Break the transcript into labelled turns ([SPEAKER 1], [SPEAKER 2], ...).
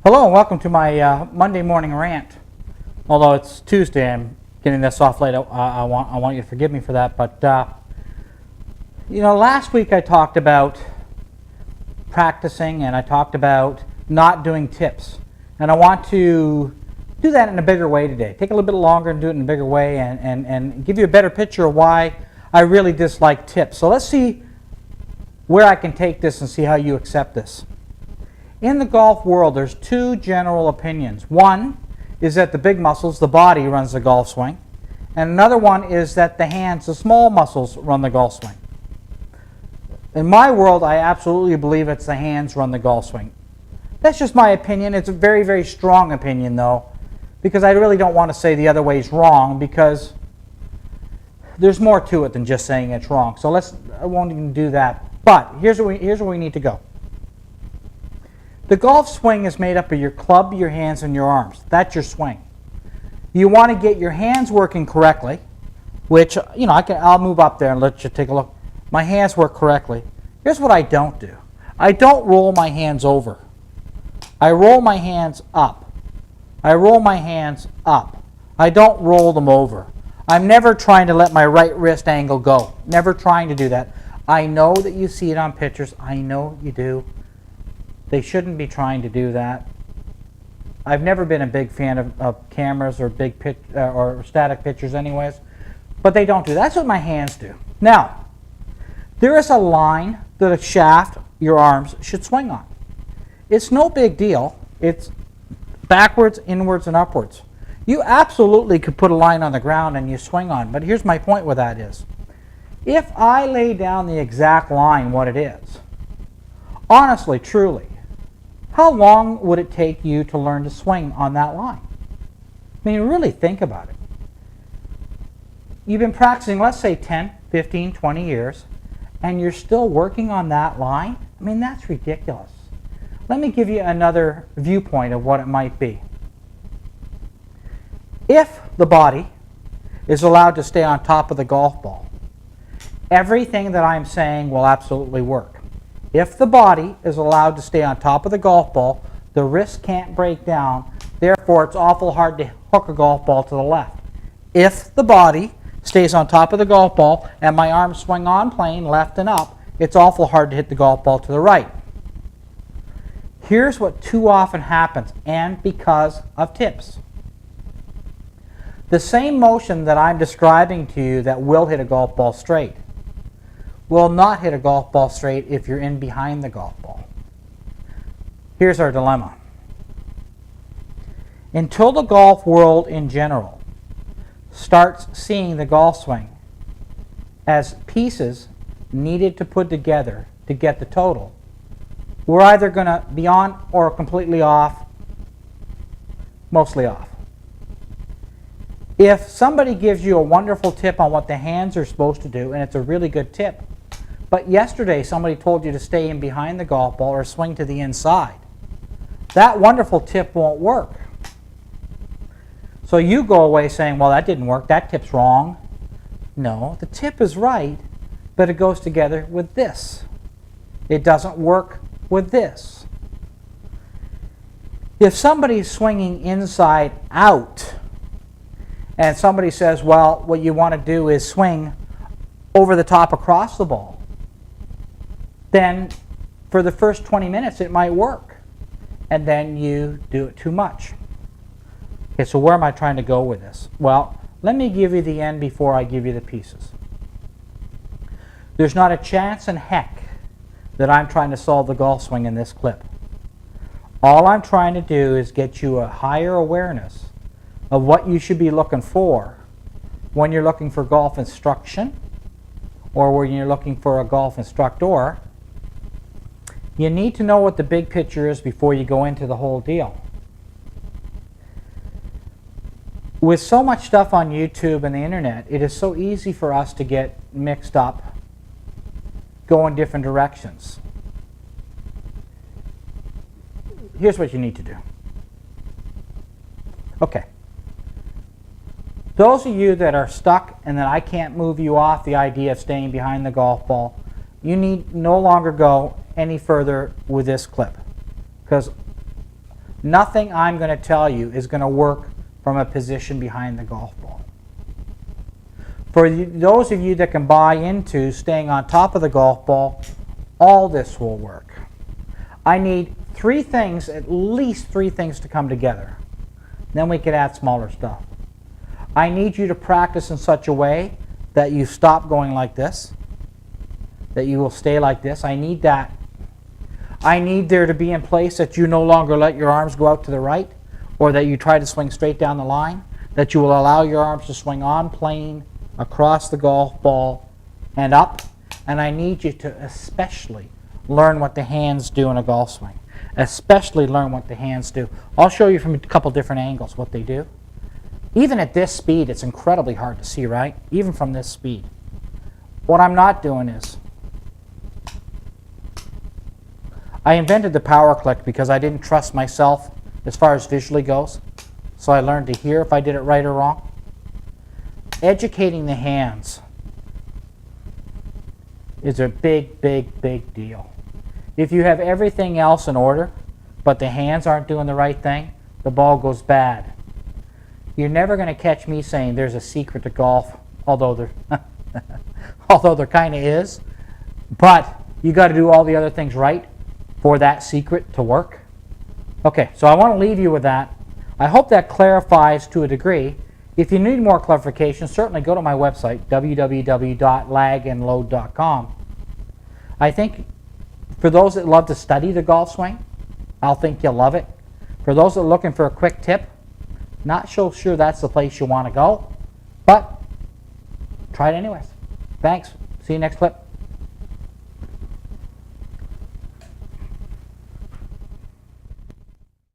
[SPEAKER 1] Hello and welcome to my Monday morning rant. Although it's Tuesday, I'm getting this off late. I want you to forgive me for that. But last week I talked about practicing and I talked about not doing tips, and I want to do that in a bigger way today. Take a little bit longer and do it in a bigger way, and give you a better picture of why I really dislike tips. So let's see where I can take this and see how you accept this. In the golf world, there's two general opinions. One is that the big muscles, the body, runs the golf swing. And another one is that the hands, the small muscles, run the golf swing. In my world, I absolutely believe it's the hands run the golf swing. That's just my opinion. It's a very, very strong opinion, though, because I really don't want to say the other way is wrong, because there's more to it than just saying it's wrong. So I won't even do that. But here's where we need to go. The golf swing is made up of your club, your hands, and your arms. That's your swing. You want to get your hands working correctly, which, I'll move up there and let you take a look. My hands work correctly. Here's what I don't do. I don't roll my hands over. I roll my hands up. I roll my hands up. I don't roll them over. I'm never trying to let my right wrist angle go. Never trying to do that. I know that you see it on pictures. I know you do. They shouldn't be trying to do that. I've never been a big fan of cameras or or static pictures anyways, but they don't do that. That's what my hands do. Now, there is a line that a shaft, your arms, should swing on. It's no big deal. It's backwards, inwards, and upwards. You absolutely could put a line on the ground and you swing on, but here's my point with that is, if I lay down the exact line what it is, honestly, truly, how long would it take you to learn to swing on that line? I mean, really think about it. You've been practicing, let's say 10, 15, 20 years, and you're still working on that line? I mean, that's ridiculous. Let me give you another viewpoint of what it might be. If the body is allowed to stay on top of the golf ball, everything that I'm saying will absolutely work. If the body is allowed to stay on top of the golf ball, the wrist can't break down, therefore it's awful hard to hook a golf ball to the left. If the body stays on top of the golf ball and my arms swing on plane left and up, it's awful hard to hit the golf ball to the right. Here's what too often happens, and because of tips. The same motion that I'm describing to you that will hit a golf ball straight will not hit a golf ball straight if you're in behind the golf ball. Here's our dilemma. Until the golf world in general starts seeing the golf swing as pieces needed to put together to get the total, we're either going to be on or completely off, mostly off. If somebody gives you a wonderful tip on what the hands are supposed to do, and it's a really good tip, but yesterday somebody told you to stay in behind the golf ball or swing to the inside, that wonderful tip won't work. So you go away saying, well, that didn't work, that tip's wrong. No, the tip is right, but it goes together with this. It doesn't work with this. If somebody's swinging inside out, and somebody says, well, what you want to do is swing over the top across the ball, then for the first 20 minutes it might work, and then you do it too much. Okay, so where am I trying to go with this? Well, let me give you the end before I give you the pieces. There's not a chance in heck that I'm trying to solve the golf swing in this clip. All I'm trying to do is get you a higher awareness of what you should be looking for when you're looking for golf instruction or when you're looking for a golf instructor. You need to know what the big picture is before you go into the whole deal. With so much stuff on YouTube and the internet, it is so easy for us to get mixed up, go in different directions. Here's what you need to do. Okay. Those of you that are stuck and that I can't move you off the idea of staying behind the golf ball, you need no longer go any further with this clip, because Nothing I'm going to tell you is going to work from a position behind the golf ball. For those of you that can buy into staying on top of the golf ball, all this will work. I need three things, at least three things to come together. Then we can add smaller stuff. I need you to practice in such a way that you stop going like this, that you will stay like this. I need that. I need there to be in place that you no longer let your arms go out to the right, or that you try to swing straight down the line, that you will allow your arms to swing on plane, across the golf ball, and up. And I need you to especially learn what the hands do in a golf swing. Especially learn what the hands do. I'll show you from a couple different angles what they do. Even at this speed, it's incredibly hard to see, right? Even from this speed. What I'm not doing is, I invented the power click because I didn't trust myself as far as visually goes. So I learned to hear if I did it right or wrong. Educating the hands is a big, big, big deal. If you have everything else in order, but the hands aren't doing the right thing, the ball goes bad. You're never going to catch me saying there's a secret to golf, although there kind of is. But you got to do all the other things right for that secret to work. Okay, so I want to leave you with that. I hope that clarifies to a degree. If you need more clarification, certainly go to my website, www.lagandload.com. I think for those that love to study the golf swing, I'll think you'll love it. For those that are looking for a quick tip, not so sure that's the place you want to go, but try it anyways. Thanks. See you next clip.